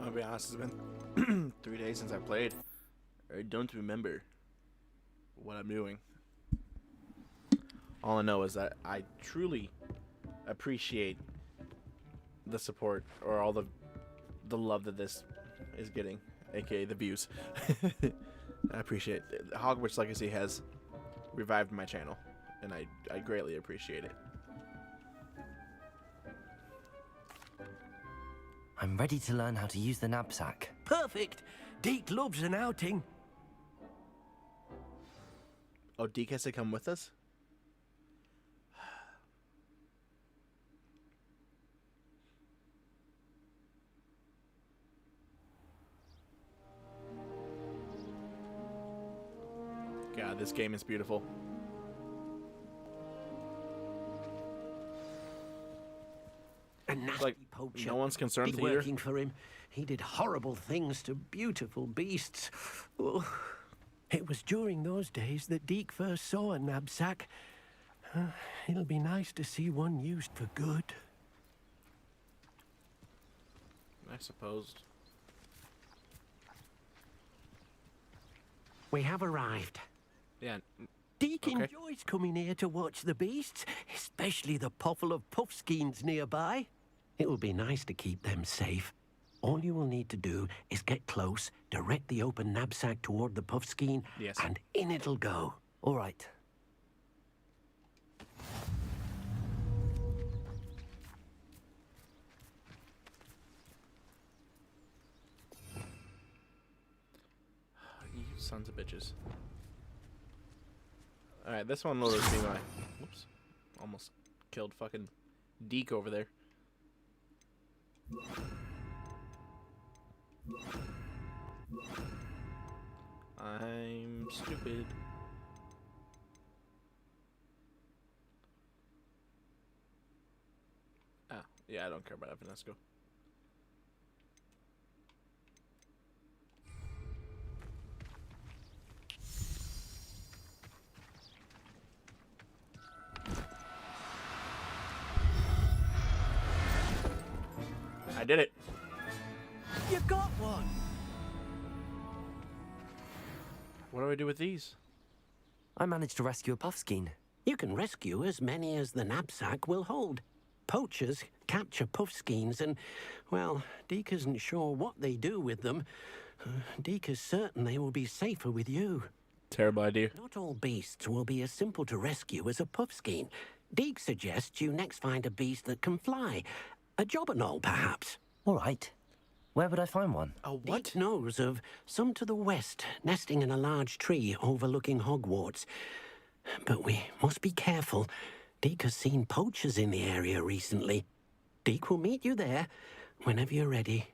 I'll be honest, it's been 3 days since I played. I don't remember what I'm doing. All I know is that I truly appreciate the support or all the love that this is getting, aka the views. I appreciate it. Hogwarts Legacy has revived my channel, and I greatly appreciate it. I'm ready to learn how to use the knapsack. Perfect. Deke loves an outing. Oh, Deke has to come with us? God, this game is beautiful. A nasty Like, poacher. no one's concerned Been with you. working for him. He did horrible things to beautiful beasts. Oh. It was during those days that Deke first saw a knapsack. It'll be nice to see one used for good. I suppose. We have arrived. Yeah. Deke Okay. enjoys coming here to watch the beasts, especially the puffle of puffskeins nearby. It will be nice to keep them safe. All you will need to do is get close, direct the open knapsack toward the puffskein, Yes. and in it'll go. All right. You sons of bitches. Alright, this one will just be my... Whoops. Almost killed fucking Deke over there. I'm stupid. Ah, yeah, I don't care about Evanesco. I did it. You got one! What do I do with these? I managed to rescue a puffskein. You can rescue as many as the knapsack will hold. Poachers capture puffskeins and, well, Deke isn't sure what they do with them. Deke is certain they will be safer with you. Terrible idea. Not all beasts will be as simple to rescue as a puffskein. Deke suggests you next find a beast that can fly. A jobberknoll, perhaps. All right. Where would I find one? A what? Deke knows of some to the west, nesting in a large tree overlooking Hogwarts. But we must be careful. Deke has seen poachers in the area recently. Deke will meet you there whenever you're ready.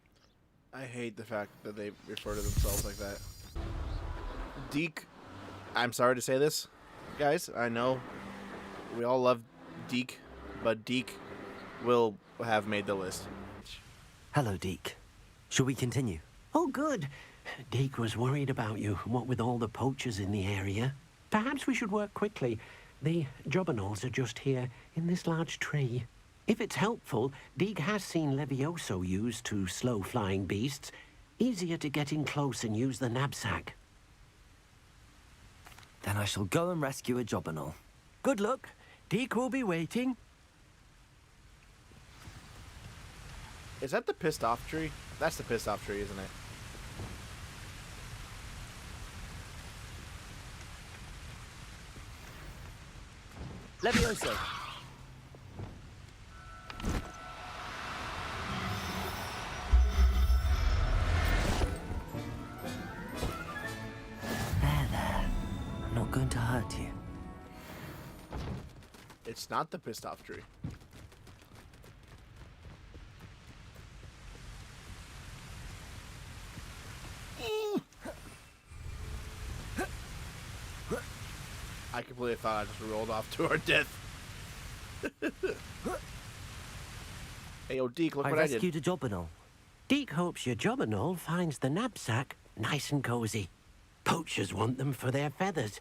I hate the fact that they refer to themselves like that. Deke, I'm sorry to say this, guys. I know we all love Deke, but Deke will have made the list. Hello, Deke. Shall we continue? Oh, good. Deke was worried about you, what with all the poachers in the area. Perhaps we should work quickly. The jobberknolls are just here, in this large tree. If it's helpful, Deke has seen Levioso used to slow flying beasts. Easier to get in close and use the knapsack. Then I shall go and rescue a jobberknoll. Good luck. Deke will be waiting. Is that the pissed off tree? That's the pissed off tree, isn't it? Levioso! There. I'm not going to hurt you. It's not the pissed off tree. I completely thought I just rolled off to our death. Hey, yo, Deke, look I what I did. rescued a jobberknoll. Deke hopes your jobberknoll finds the knapsack nice and cozy. Poachers want them for their feathers,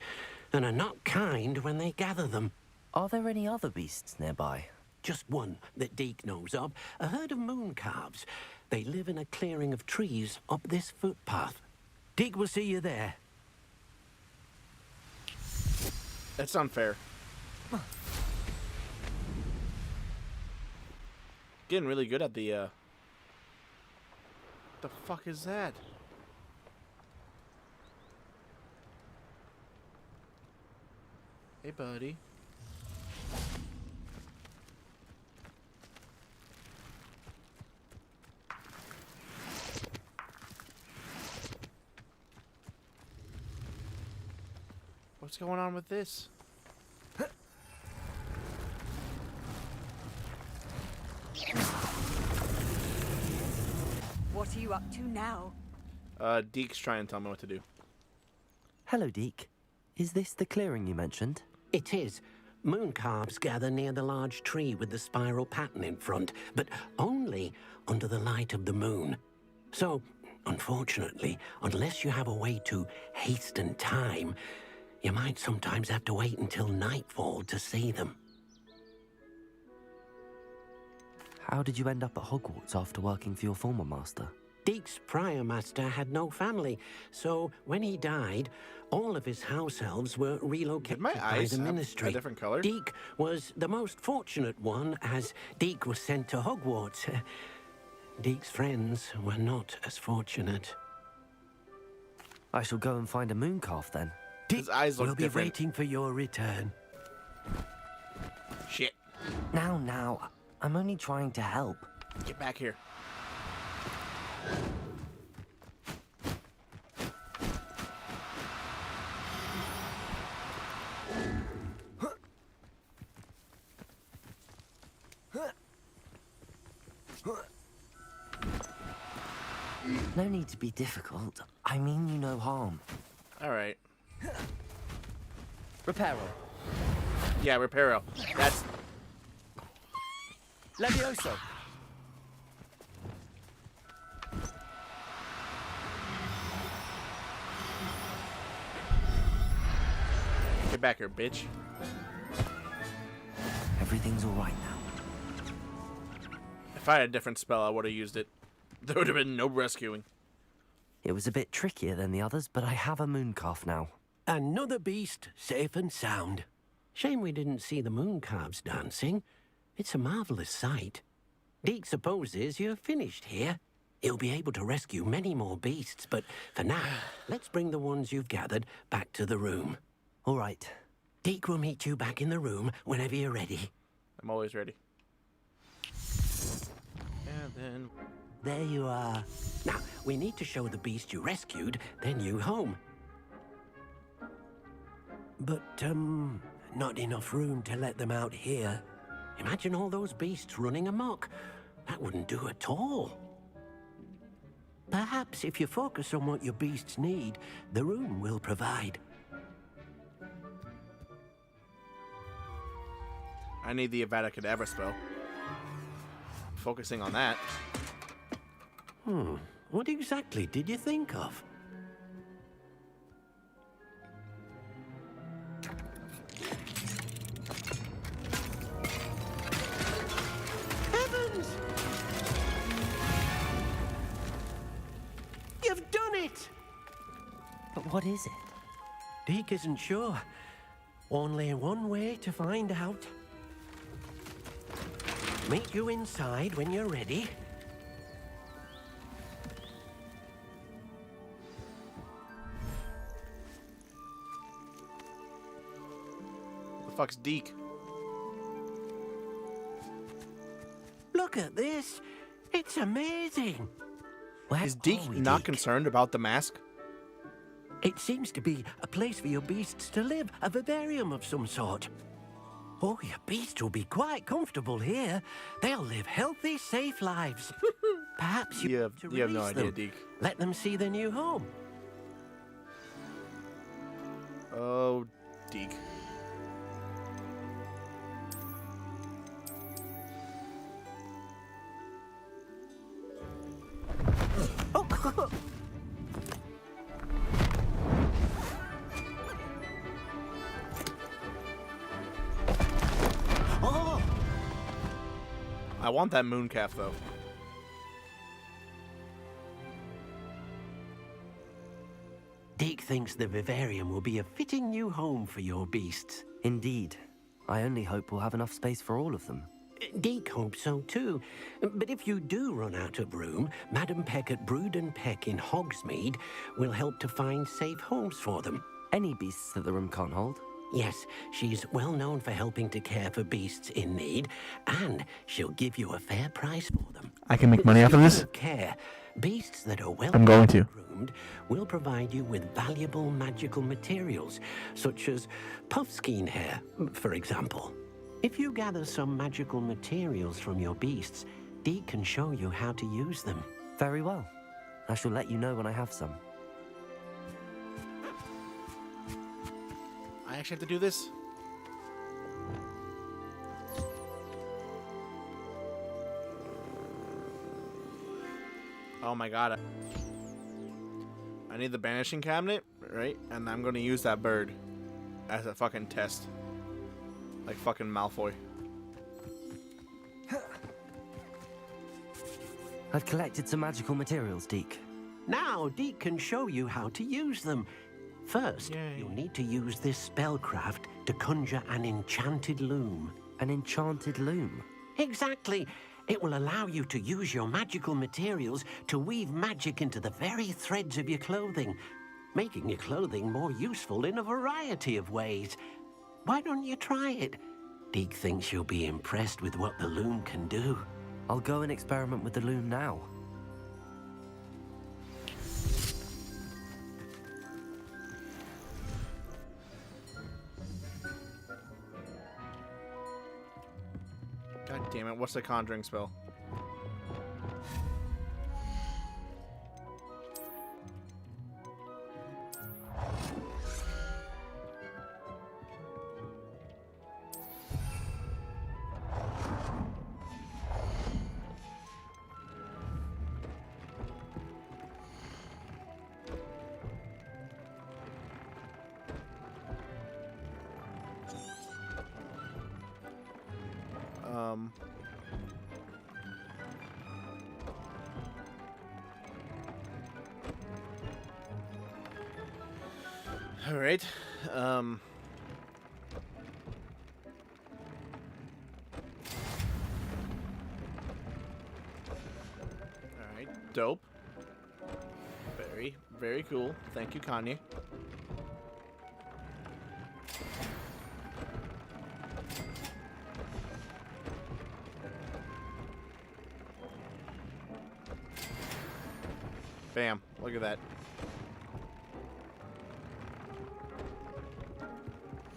and are not kind when they gather them. Are there any other beasts nearby? Just one that Deke knows of, a herd of moon calves. They live in a clearing of trees up this footpath. Deke will see you there. That's unfair. Getting really good at the fuck is that? Hey, buddy. What's going on with this? What are you up to now? Deke's trying to tell me what to do. Hello, Deke. Is this the clearing you mentioned? It is. Moon calves gather near the large tree with the spiral pattern in front, but only under the light of the moon. So, unfortunately, unless you have a way to hasten time, you might sometimes have to wait until nightfall to see them. How did you end up at Hogwarts after working for your former master? Deke's prior master had no family, so when he died, all of his house elves were relocated my by eyes the have ministry. a different color? Deke was the most fortunate one, as Deke was sent to Hogwarts. Deke's friends were not as fortunate. I shall go and find a moon calf then. His eyes look We'll be different. waiting for your return. Shit. Now, I'm only trying to help. Get back here. No need to be difficult. I mean you no harm. Alright. Reparo. Yeah, Reparo. That's... Levioso. Get back here, bitch. Everything's all right now. If I had a different spell, I would have used it. There would have been no rescuing. It was a bit trickier than the others, but I have a moon calf now. Another beast, safe and sound. Shame we didn't see the moon calves dancing. It's a marvelous sight. Deke supposes you're finished here. He'll be able to rescue many more beasts, but for now, let's bring the ones you've gathered back to the room. All right. Deke will meet you back in the room whenever you're ready. I'm always ready. And then... There you are. Now, we need to show the beast you rescued their new home. But, not enough room to let them out here. Imagine all those beasts running amok. That wouldn't do at all. Perhaps if you focus on what your beasts need, the room will provide. I need the Avada Kedavra spell. Focusing on that. What exactly did you think of? Heavens! You've done it! But what is it? Deke isn't sure. Only one way to find out. Meet you inside when you're ready. The fuck's Deke? Look at this. It's amazing. Where Is are Deke we, not Deke? concerned about the mask? It seems to be a place for your beasts to live, a vivarium of some sort. Oh, your beasts will be quite comfortable here. They'll live healthy, safe lives. Perhaps You have no release idea, them. Deke. Let them see their new home. Oh, Deke. Oh! I want that moon calf, though. Deke thinks the vivarium will be a fitting new home for your beasts. Indeed. I only hope we'll have enough space for all of them. Deke hopes so too. But if you do run out of room, Madam Peck at Brood and Peck in Hogsmeade will help to find safe homes for them. Any beasts that the room can't hold? Yes, she's well known for helping to care for beasts in need, and she'll give you a fair price for them. I can make money off of this. Speaking of care, beasts that are well I'm going to. groomed will provide you with valuable magical materials, such as puffskein hair, for example. If you gather some magical materials from your beasts, Deke can show you how to use them. Very well. I shall let you know when I have some. I actually have to do this? Oh my god. I need the banishing cabinet, right? And I'm gonna use that bird as a fucking test. Like fucking Malfoy. I've collected some magical materials, Deke. Now, Deke can show you how to use them. First, Yay. you'll need to use this spellcraft to conjure an enchanted loom. An enchanted loom. Exactly. It will allow you to use your magical materials to weave magic into the very threads of your clothing, making your clothing more useful in a variety of ways. Why don't you try it? Deke thinks you'll be impressed with what the loom can do. I'll go and experiment with the loom now. God damn it, what's the conjuring spell? All right. All right. Dope. Very, very cool. Thank you, Kanye. Bam. Look at that.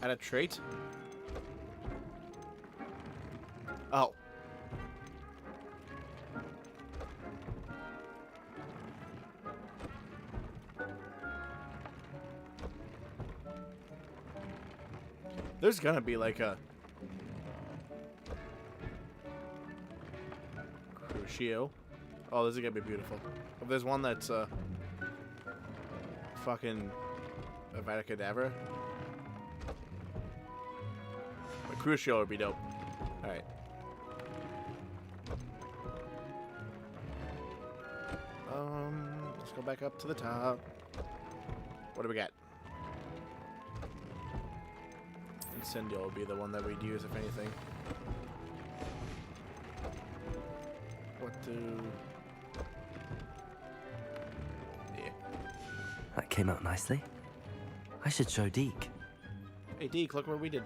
Add a trait? Oh. There's gonna be like a Crucio. Oh, this is gonna be beautiful. If there's one that's fucking Avada Kedavra. But Crucio would be dope. Alright. Let's go back up to the top. What do we got? Incendio will be the one that we'd use if anything. What do... Yeah. That came out nicely. I should show Deke. Hey Deke, look what we did.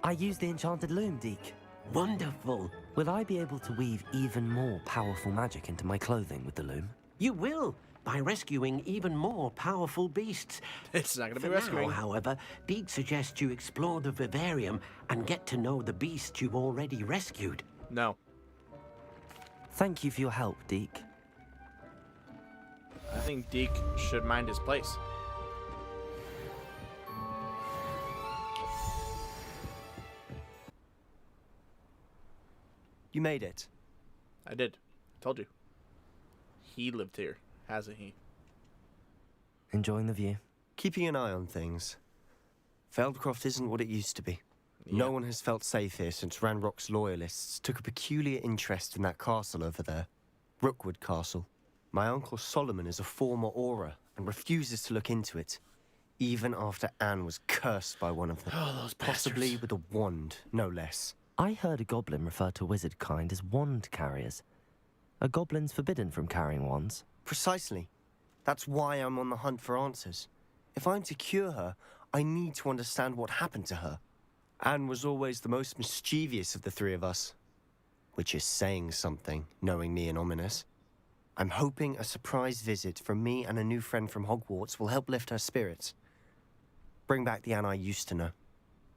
I used the enchanted loom, Deke. Wonderful. Will I be able to weave even more powerful magic into my clothing with the loom? You will, by rescuing even more powerful beasts. It's not going to be For rescuing. now, however, Deke suggests you explore the vivarium and get to know the beasts you've already rescued. No. Thank you for your help, Deke. I think Deke should mind his place. You made it. I did. Told you. He lived here, hasn't he? Enjoying the view? Keeping an eye on things. Feldcroft isn't what it used to be. Yeah. No one has felt safe here since Ranrock's loyalists took a peculiar interest in that castle over there. Rookwood Castle. My Uncle Solomon is a former Auror and refuses to look into it, even after Anne was cursed by one of them. Oh, those Possibly bastards. with a wand, no less. I heard a goblin refer to wizard kind as wand carriers. Are goblins forbidden from carrying wands? Precisely. That's why I'm on the hunt for answers. If I'm to cure her, I need to understand what happened to her. Anne was always the most mischievous of the three of us. Which is saying something, knowing me and Ominous. I'm hoping a surprise visit from me and a new friend from Hogwarts will help lift her spirits. Bring back the Anne I used to know.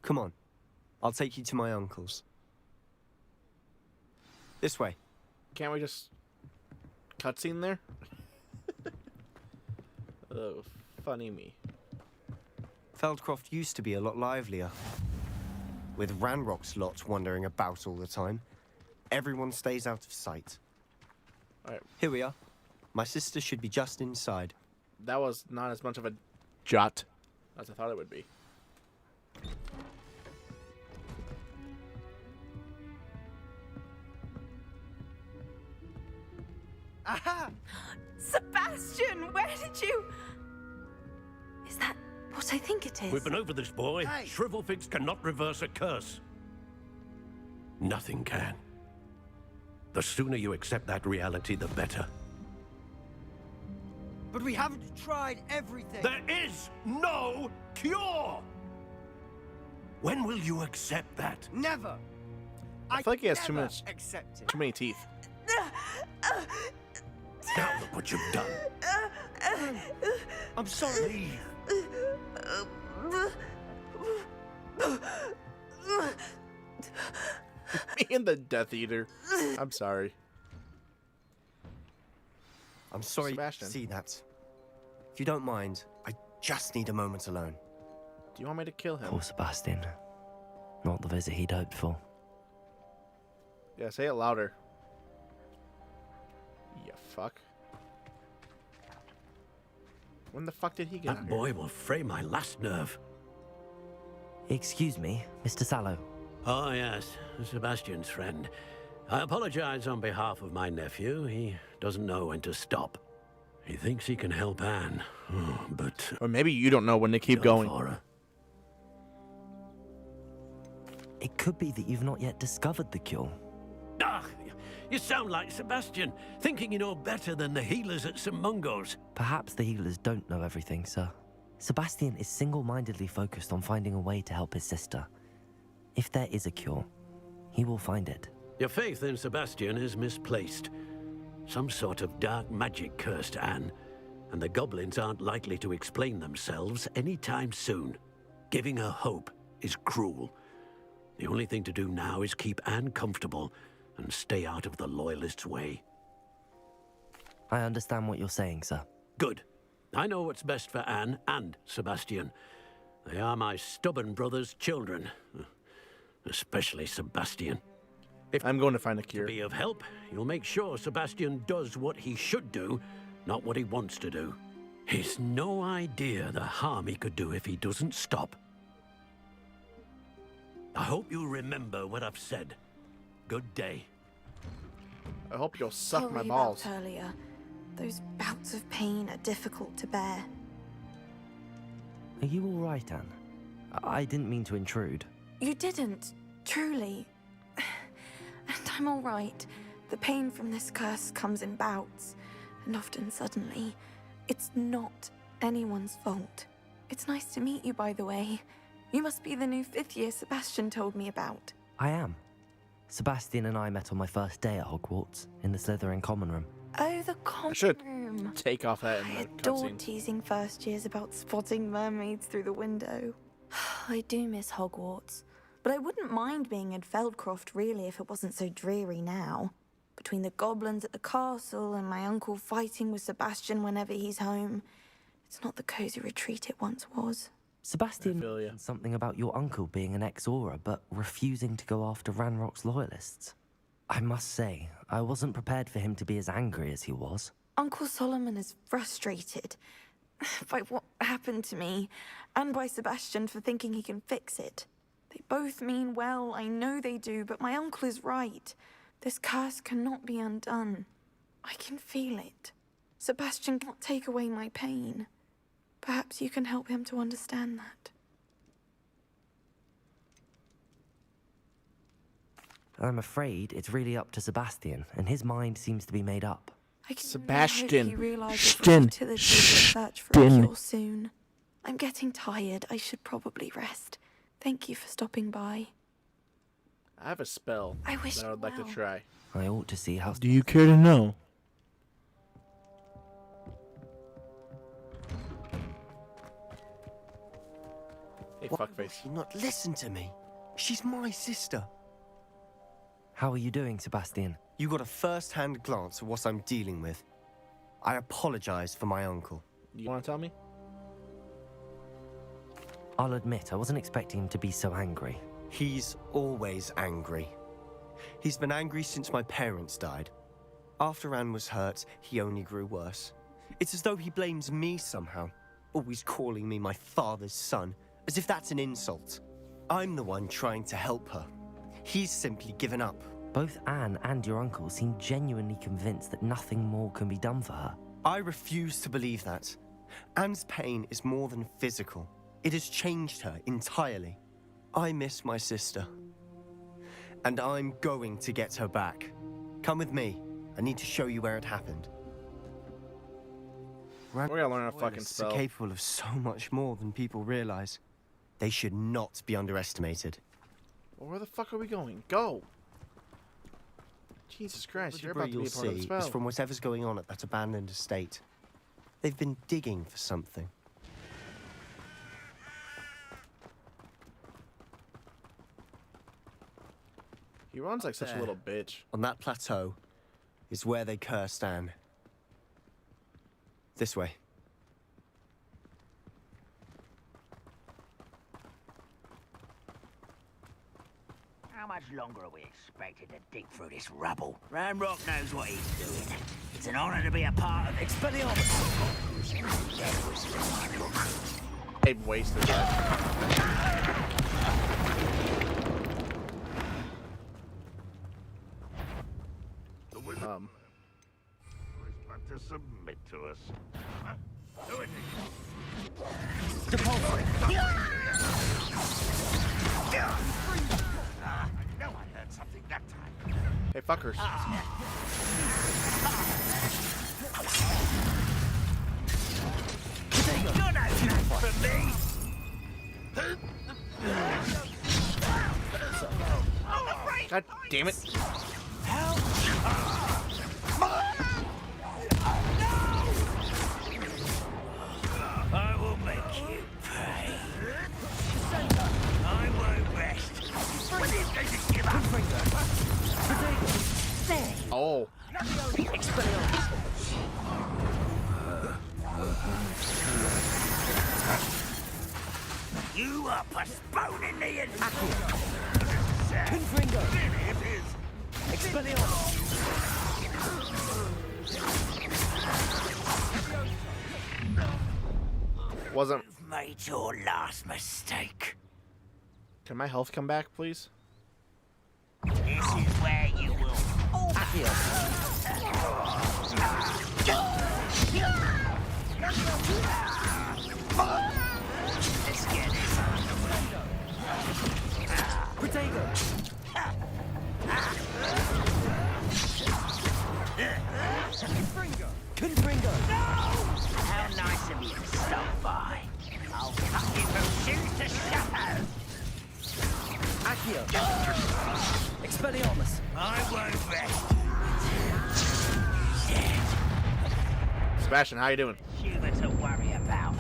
Come on. I'll take you to my uncle's. This way. Can't we just cutscene there? Oh, funny me. Feldcroft used to be a lot livelier. With Ranrock's lot wandering about all the time. Everyone stays out of sight. Alright, Here we are. My sister should be just inside. that was not as much of a jot as I thought it would be. Aha! Sebastian, where did you... Is that what I think it is? We've been over this, boy. Hey. Shrivelfigs cannot reverse a curse. Nothing can. The sooner you accept that reality, the better. But we haven't tried everything. There is no cure! When will you accept that? Never. I feel like he has too never much- accept it. Too many teeth. Now look what you've done. I'm sorry. Leave. Me and the Death Eater. I'm sorry. I'm sorry Sebastian. to see that. If you don't mind, I just need a moment alone. Do you want me to kill him? Poor Sebastian. Not the visit he'd hoped for. Yeah, say it louder. Yeah, fuck. When the fuck did he get out That here? boy will fray my last nerve. Excuse me, Mr. Sallow. Oh, yes, Sebastian's friend. I apologize on behalf of my nephew. He doesn't know when to stop. He thinks he can help Anne, but... Or maybe you don't know when to keep done going. for her. It could be that you've not yet discovered the cure. Ah, you sound like Sebastian, thinking you know better than the healers at St. Mungo's. Perhaps the healers don't know everything, sir. Sebastian is single-mindedly focused on finding a way to help his sister. If there is a cure, he will find it. Your faith in Sebastian is misplaced. Some sort of dark magic cursed Anne, and the goblins aren't likely to explain themselves anytime soon. Giving her hope is cruel. The only thing to do now is keep Anne comfortable and stay out of the Loyalists' way. I understand what you're saying, sir. Good. I know what's best for Anne and Sebastian. They are my stubborn brother's children. Especially Sebastian. I'm going to find a To cure. be of help, you'll make sure Sebastian does what he should do, not what he wants to do. He's no idea the harm he could do if he doesn't stop. I hope you remember what I've said. Good day. I hope you'll suck my Sorry balls. about earlier. Those bouts of pain are difficult to bear. Are you all right, Anne? I didn't mean to intrude. You didn't, truly. And I'm all right. The pain from this curse comes in bouts, and often suddenly. It's not anyone's fault. It's nice to meet you, by the way. You must be the new fifth year Sebastian told me about. I am. Sebastian and I met on my first day at Hogwarts, in the Slytherin common room. Oh, the common should room. Take off that I in the adore cutscene. teasing first years about spotting mermaids through the window. I do miss Hogwarts, but I wouldn't mind being in Feldcroft really if it wasn't so dreary now. Between the goblins at the castle and my uncle fighting with Sebastian whenever he's home, it's not the cozy retreat it once was. Sebastian I feel ya. mentioned something about your uncle being an ex-Auror, but refusing to go after Ranrock's loyalists. I must say, I wasn't prepared for him to be as angry as he was. Uncle Solomon is frustrated by what happened to me, and by Sebastian for thinking he can fix it. They both mean well, I know they do, but my uncle is right. This curse cannot be undone. I can feel it. Sebastian can't take away my pain. Perhaps you can help him to understand that. I'm afraid it's really up to Sebastian, and his mind seems to be made up. I can Sebastian. only hope he realizes the Stin. futility of the search for a cure soon. I'm getting tired. I should probably rest. Thank you for stopping by. I have a spell I wish that I would like to well. try. I ought to see how... Do you care to know? Hey, Why will fuckface. she not listen to me? She's my sister. How are you doing, Sebastian? You got a first-hand glance at what I'm dealing with. I apologize for my uncle. You want to tell me? I'll admit, I wasn't expecting him to be so angry. He's always angry. He's been angry since my parents died. After Anne was hurt, he only grew worse. It's as though he blames me somehow, always calling me my father's son, as if that's an insult. I'm the one trying to help her. He's simply given up. Both Anne and your uncle seem genuinely convinced that nothing more can be done for her. I refuse to believe that. Anne's pain is more than physical. It has changed her entirely. I miss my sister. And I'm going to get her back. Come with me. I need to show you where it happened. We're gonna learn a fucking Randomites are spell. capable of so much more than people realize. They should not be underestimated. Well, where the fuck are we going? Go! Jesus Christ, you're about to be a You'll part of the see spell. is from whatever's going on at that abandoned estate. They've been digging for something. He runs like such a There. little bitch. On that plateau is where they cursed Anne. This way. How much longer are we expected to dig through this rubble? Ramrock knows what he's doing. It's an honor to be a part of Expelliarmus. They've wasted that. To submit to us. Do it. I know I heard something that time. Hey, fuckers. You're no match for me. God damn it. I will make you pay. I won't rest. When he's going to give up. Oh. You are postponing the attack. Wasn't. You've made your last mistake. Can my health come back, please? This is where you will. Let's get it. How nice of you to stop by. I'll cut you from shoes to shadows. I won't rest. Sebastian, how you doing? Human to worry about.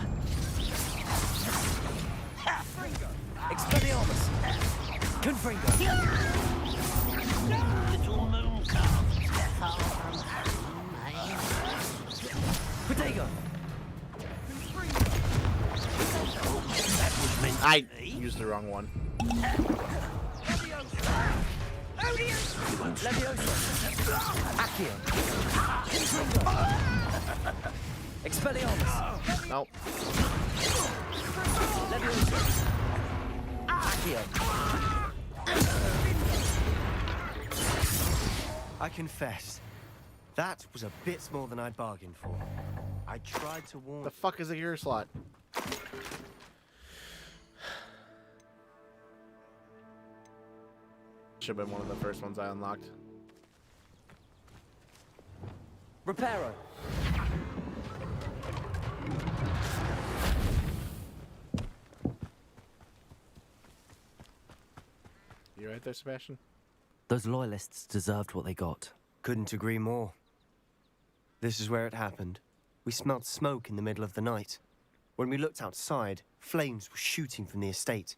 Little moon calf, far from home, eh? That was meant to I be. used the wrong one. Nope. I confess, That was a bit more than I'd bargained for. I tried to warn... The fuck is a gear slot? Should have been one of the first ones I unlocked. Reparo. You right there, Sebastian? Those loyalists deserved what they got. Couldn't agree more. This is where it happened. We smelled smoke in the middle of the night. When we looked outside, flames were shooting from the estate.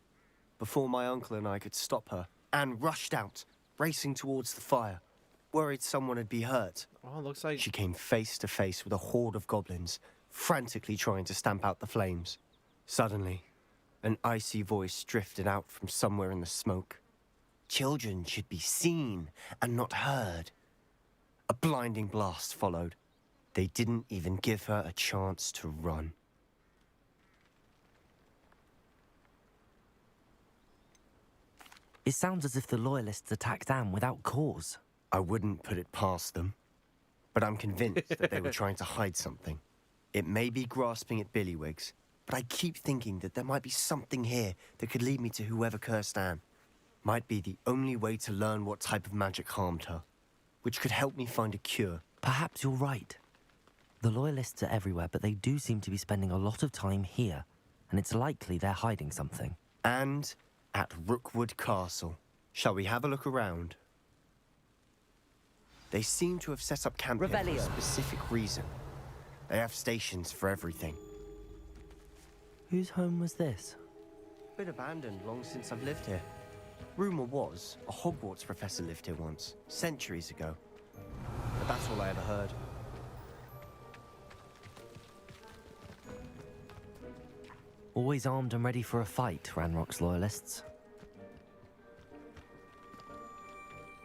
Before my uncle and I could stop her, Anne rushed out, racing towards the fire, worried someone would be hurt. Oh, looks like... She came face to face with a horde of goblins, frantically trying to stamp out the flames. Suddenly, an icy voice drifted out from somewhere in the smoke. Children should be seen and not heard. A blinding blast followed. They didn't even give her a chance to run. It sounds as if the loyalists attacked Anne without cause. I wouldn't put it past them, but I'm convinced that they were trying to hide something. It may be grasping at billywhigs, but I keep thinking that there might be something here that could lead me to whoever cursed Anne. Might be the only way to learn what type of magic harmed her, which could help me find a cure. Perhaps you're right. The loyalists are everywhere, but they do seem to be spending a lot of time here, and it's likely they're hiding something. And at Rookwood Castle. Shall we have a look around? They seem to have set up camp here for a specific reason. They have stations for everything. Whose home was this? Been abandoned long since I've lived here. Rumour was a Hogwarts professor lived here once, centuries ago. But that's all I ever heard. Always armed and ready for a fight, Ranrock's loyalists.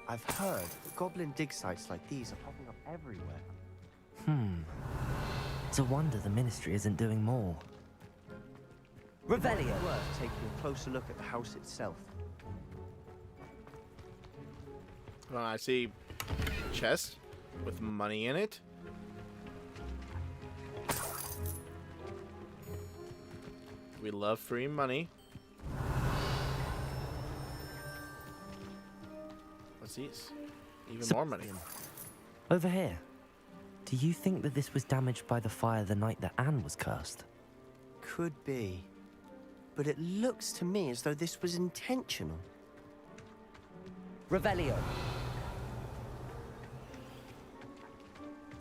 I've heard that goblin dig sites like these are popping up everywhere. It's a wonder the Ministry isn't doing more. Revelio! Worth taking a closer look at the house itself. Well, I see a chest with money in it. We love free money. What's these? Even more money. Over here. Do you think that this was damaged by the fire the night that Anne was cursed? Could be. But it looks to me as though this was intentional. Revelio.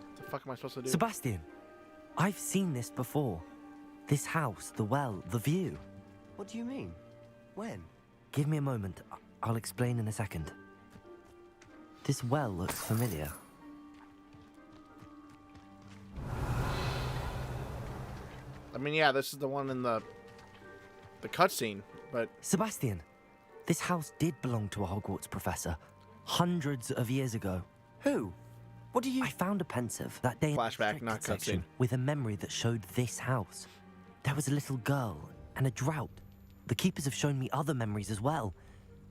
What the fuck am I supposed to do? Sebastian, I've seen this before. This house, the well, the view. What do you mean? When? Give me a moment. I'll explain in a second. This well looks familiar. I mean, yeah, this is the one in the cutscene, but... Sebastian, this house did belong to a Hogwarts professor hundreds of years ago. Who? What do you... I found a pensive that day in the Flashback, restricted not section cutscene. with a memory that showed this house. There was a little girl and a drought. The keepers have shown me other memories as well.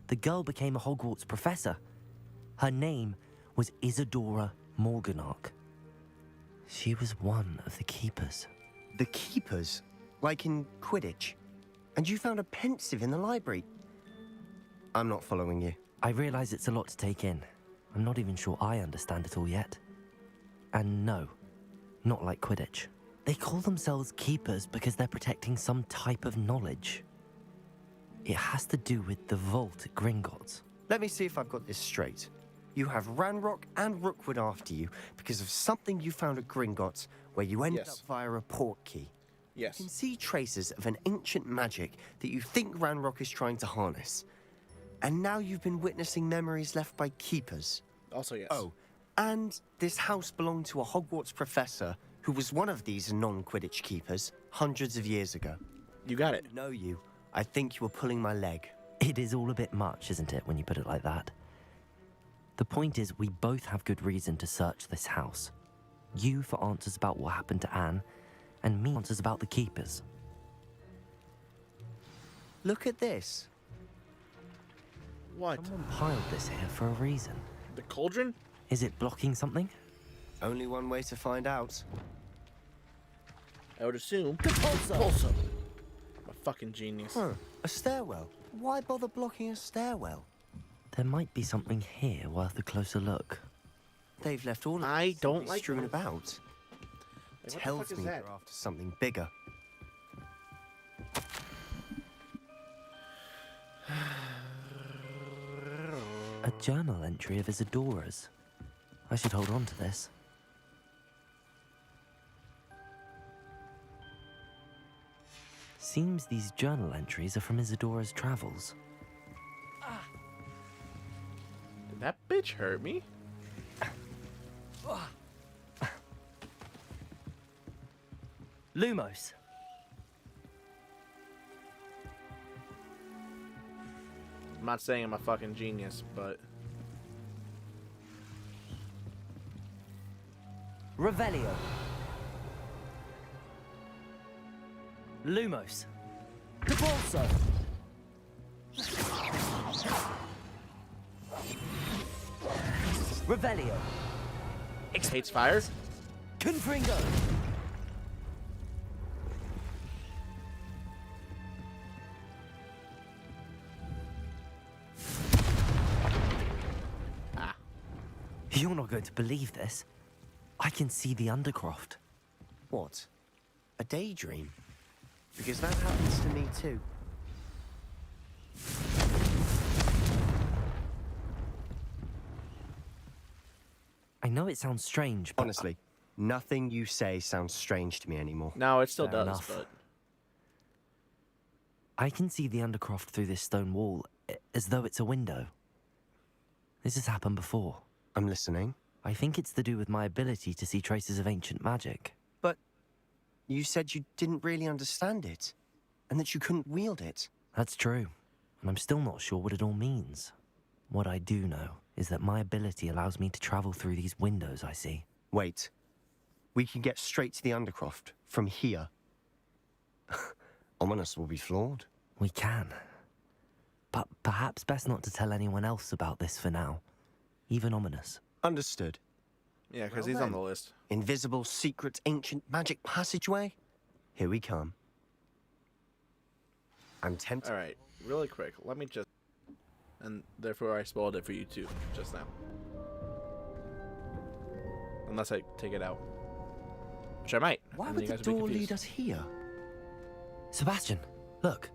The girl became a Hogwarts professor. Her name was Isadora Morganach. She was one of the keepers. The keepers? Like in Quidditch? And you found a pensive in the library? I'm not following you. I realize it's a lot to take in. I'm not even sure I understand it all yet. And no, not like Quidditch. They call themselves keepers because they're protecting some type of knowledge. It has to do with the vault at Gringotts. Let me see if I've got this straight. You have Ranrock and Rookwood after you because of something you found at Gringotts where you ended up via a port key. Yes. You can see traces of an ancient magic that you think Ranrock is trying to harness. And now you've been witnessing memories left by keepers. Also, yes. Oh, and this house belonged to a Hogwarts professor who was one of these non-Quidditch keepers hundreds of years ago. You got it. I know you. I think you were pulling my leg. It is all a bit much, isn't it, when you put it like that? The point is, we both have good reason to search this house. You for answers about what happened to Anne, and me answers about the keepers. Look at this. What? Someone piled this here for a reason. The cauldron? Is it blocking something? Only one way to find out. I would assume. Repulsor! Repulsor. I'm a fucking genius. Huh. A stairwell? Why bother blocking a stairwell? There might be something here worth a closer look. They've left all of I this don't simply like strewn that. about. Like, what the Tells fuck is me that? they're after something bigger. A journal entry of Isadora's. I should hold on to this. Seems these journal entries are from Isadora's travels. Did that bitch hurt me? Lumos. I'm not saying I'm a fucking genius, but Revelio. Lumos. Repulsor. Revelio. hates fire. Confringo. You're not going to believe this. I can see the Undercroft. What? A daydream? Because that happens to me too. I know it sounds strange, but Honestly, nothing you say sounds strange to me anymore. No, it still Fair does, enough. but I can see the Undercroft through this stone wall, as though it's a window. This has happened before. I'm listening. I think it's to do with my ability to see traces of ancient magic. But you said you didn't really understand it, and that you couldn't wield it. That's true, and I'm still not sure what it all means. What I do know is that my ability allows me to travel through these windows I see. Wait. We can get straight to the Undercroft from here. Ominous will be floored. We can. But perhaps best not to tell anyone else about this for now. Even Ominous. Understood. yeah, because Well he's on then. the list. Invisible, secret, ancient magic passageway? Here we come. I'm tempted. All right, really quick. Let me just, and therefore I spoiled it for you too, just now. Unless I take it out, which I might. Why and would then you the guys will be door confused. lead us here? Sebastian, look.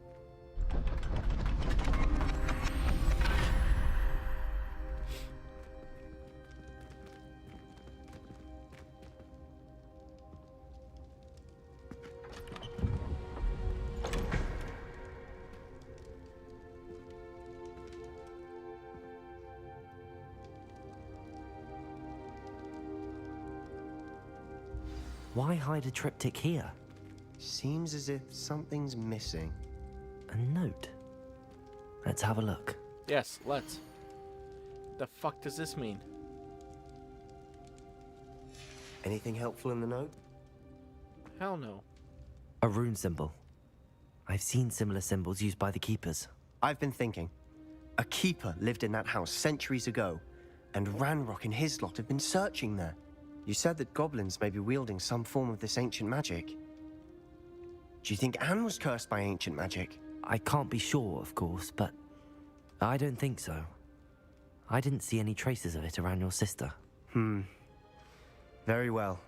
Why hide a triptych here? Seems as if something's missing. A note. Let's have a look. Yes, let's. The fuck does this mean? Anything helpful in the note? Hell no. A rune symbol. I've seen similar symbols used by the keepers. I've been thinking. A keeper lived in that house centuries ago, and Ranrock and his lot have been searching there. You said that goblins may be wielding some form of this ancient magic. Do you think Anne was cursed by ancient magic? I can't be sure, of course, but I don't think so. I didn't see any traces of it around your sister. Very well.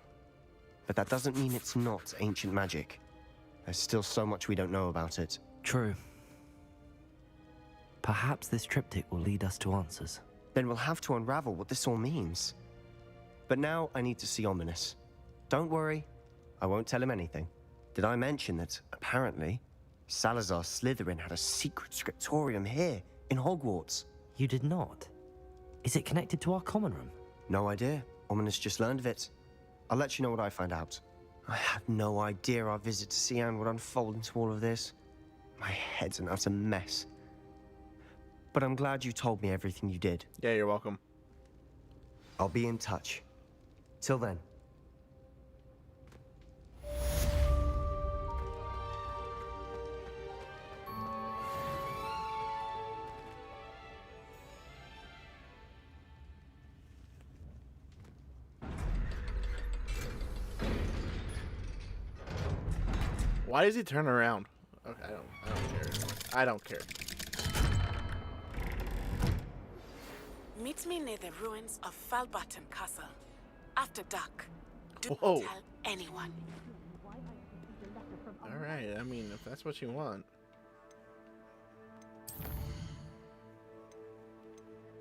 But that doesn't mean it's not ancient magic. There's still so much we don't know about it. True. Perhaps this triptych will lead us to answers. Then we'll have to unravel what this all means. But now I need to see Ominous. Don't worry, I won't tell him anything. Did I mention that, apparently, Salazar Slytherin had a secret scriptorium here, in Hogwarts? You did not? Is it connected to our common room? No idea. Ominous just learned of it. I'll let you know what I find out. I had no idea our visit to see Anne would unfold into all of this. My head's an utter mess. But I'm glad you told me everything you did. Yeah, you're welcome. I'll be in touch. Till then. Why does he turn around? Okay, I don't care. I don't care. Meet me near the ruins of Falbatten Castle. After dark. Do Whoa. not tell anyone. All right. I mean, if that's what you want.